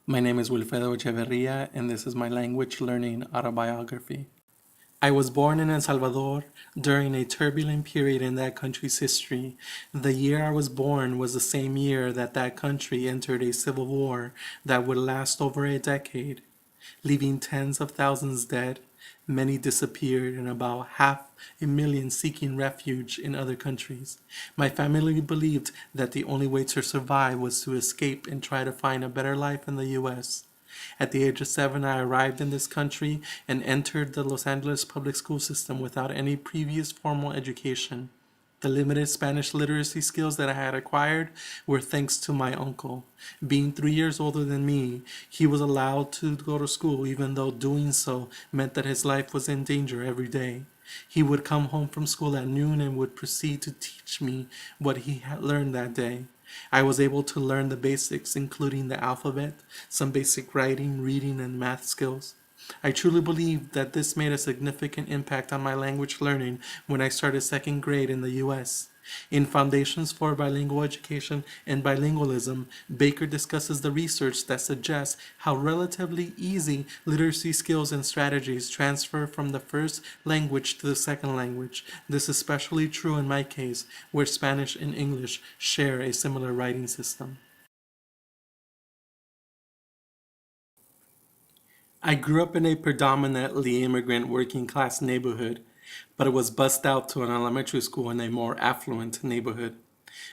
My name is Wilfredo Echeverria, and this is my language learning autobiography. I was born in El Salvador during a turbulent period in that country's history. The year I was born was the same year that that country entered a civil war that would last over a decade, leaving tens of thousands dead, many disappeared, and about 500,000 seeking refuge in other countries. My family believed that the only way to survive was to escape and try to find a better life in the U.S. At the age of 7, I arrived in this country and entered the Los Angeles public school system without any previous formal education. The limited Spanish literacy skills that I had acquired were thanks to my uncle. Being 3 years older than me, he was allowed to go to school even though doing so meant that his life was in danger every day. He would come home from school at noon and would proceed to teach me what he had learned that day. I was able to learn the basics, including the alphabet, some basic writing, reading, and math skills. I truly believe that this made a significant impact on my language learning when I started second grade in the U.S. In Foundations for Bilingual Education and Bilingualism, Baker discusses the research that suggests how relatively easy literacy skills and strategies transfer from the first language to the second language. This is especially true in my case, where Spanish and English share a similar writing system. I grew up in a predominantly immigrant working class neighborhood, but it was bussed out to an elementary school in a more affluent neighborhood.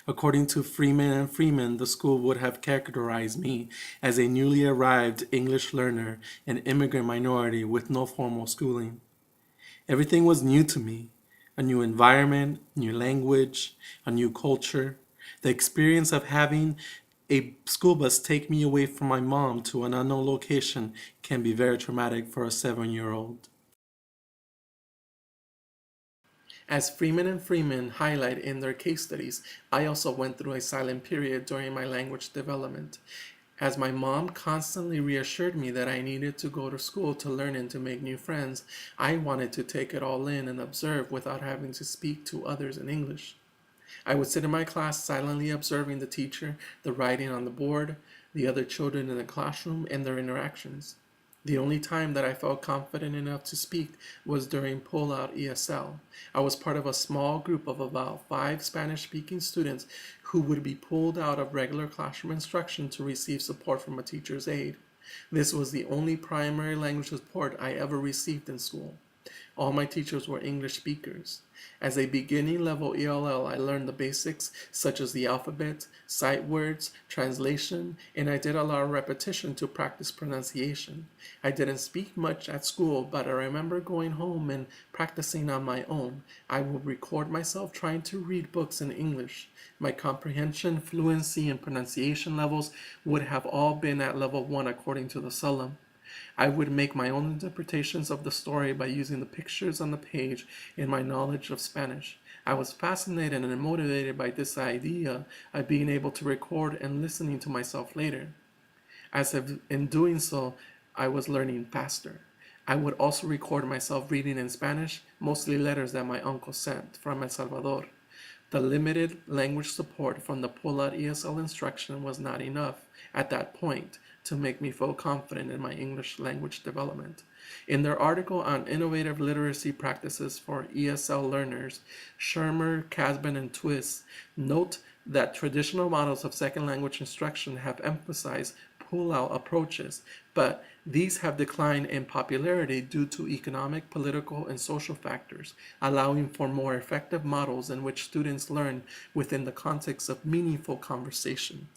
According to Freeman and Freeman, the school would have characterized me as a newly arrived English learner, an immigrant minority with no formal schooling. Everything was new to me: a new environment, new language, a new culture. The experience of having a school bus take me away from my mom to an unknown location can be very traumatic for a 7-year-old. As Freeman and Freeman highlight in their case studies, I also went through a silent period during my language development. As my mom constantly reassured me that I needed to go to school to learn and to make new friends, I wanted to take it all in and observe without having to speak to others in English. I would sit in my class silently observing the teacher, the writing on the board, the other children in the classroom, and their interactions. The only time that I felt confident enough to speak was during pull-out ESL. I was part of a small group of about 5 Spanish-speaking students who would be pulled out of regular classroom instruction to receive support from a teacher's aide. This was the only primary language support I ever received in school. All my teachers were English speakers. As a beginning level ELL, I learned the basics such as the alphabet, sight words, translation, and I did a lot of repetition to practice pronunciation. I didn't speak much at school, but I remember going home and practicing on my own. I would record myself trying to read books in English. My comprehension, fluency, and pronunciation levels would have all been at level 1 according to the Sulam. I would make my own interpretations of the story by using the pictures on the page and my knowledge of Spanish. I was fascinated and motivated by this idea of being able to record and listening to myself later. As if in doing so, I was learning faster. I would also record myself reading in Spanish, mostly letters that my uncle sent from El Salvador. The limited language support from the pull-out ESL instruction was not enough at that point to make me feel confident in my English language development. In their article on innovative literacy practices for ESL learners, Shermer, Casben, and Twist note that traditional models of second language instruction have emphasized pull-out approaches, but these have declined in popularity due to economic, political, and social factors, allowing for more effective models in which students learn within the context of meaningful conversation.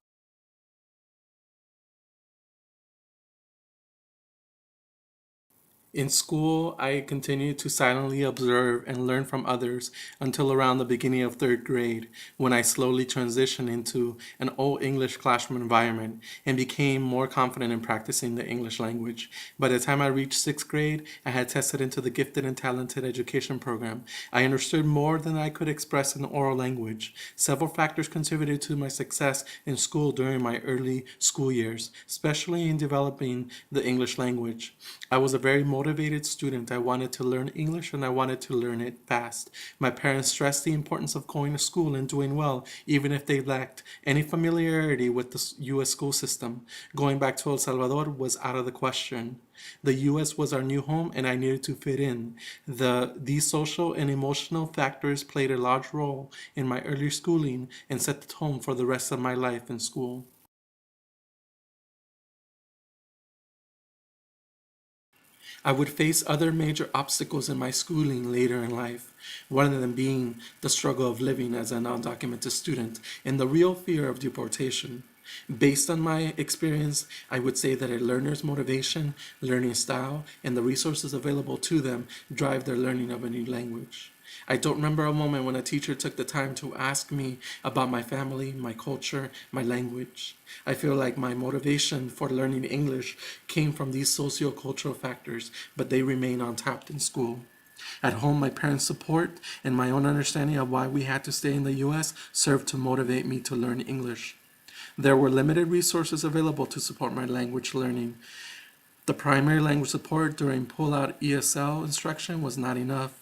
In school, I continued to silently observe and learn from others until around the beginning of third grade, when I slowly transitioned into an all English classroom environment and became more confident in practicing the English language. By the time I reached sixth grade, I had tested into the gifted and talented education program. I understood more than I could express in oral language. Several factors contributed to my success in school during my early school years, especially in developing the English language. I was a very motivated motivated student. I wanted to learn English and I wanted to learn it fast. My parents stressed the importance of going to school and doing well, even if they lacked any familiarity with the U.S. school system. Going back to El Salvador was out of the question. The U.S. was our new home and I needed to fit in. These social and emotional factors played a large role in my early schooling and set the tone for the rest of my life in school. I would face other major obstacles in my schooling later in life, one of them being the struggle of living as an undocumented student and the real fear of deportation. Based on my experience, I would say that a learner's motivation, learning style, and the resources available to them drive their learning of a new language. I don't remember a moment when a teacher took the time to ask me about my family, my culture, my language. I feel like my motivation for learning English came from these socio-cultural factors, but they remain untapped in school. At home, my parents' support and my own understanding of why we had to stay in the U.S. served to motivate me to learn English. There were limited resources available to support my language learning. The primary language support during pull-out ESL instruction was not enough.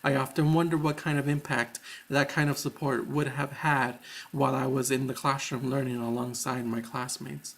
I often wonder what kind of impact that kind of support would have had while I was in the classroom learning alongside my classmates.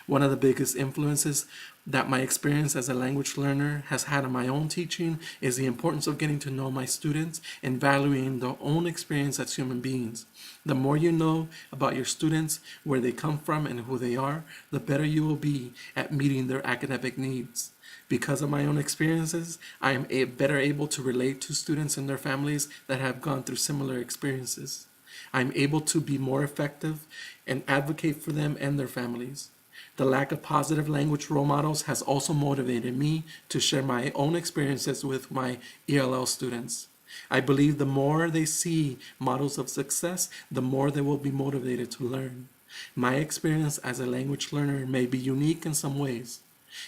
One of the biggest influences that my experience as a language learner has had on my own teaching is the importance of getting to know my students and valuing their own experience as human beings. The more you know about your students, where they come from, and who they are, the better you will be at meeting their academic needs. Because of my own experiences, I am better able to relate to students and their families that have gone through similar experiences. I am able to be more effective and advocate for them and their families. The lack of positive language role models has also motivated me to share my own experiences with my ELL students. I believe the more they see models of success, the more they will be motivated to learn. My experience as a language learner may be unique in some ways.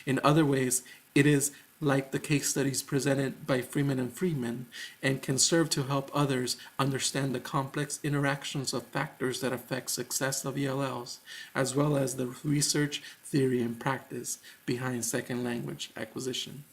In other ways, it is like the case studies presented by Freeman and Friedman and can serve to help others understand the complex interactions of factors that affect success of ELLs, as well as the research, theory, and practice behind second language acquisition.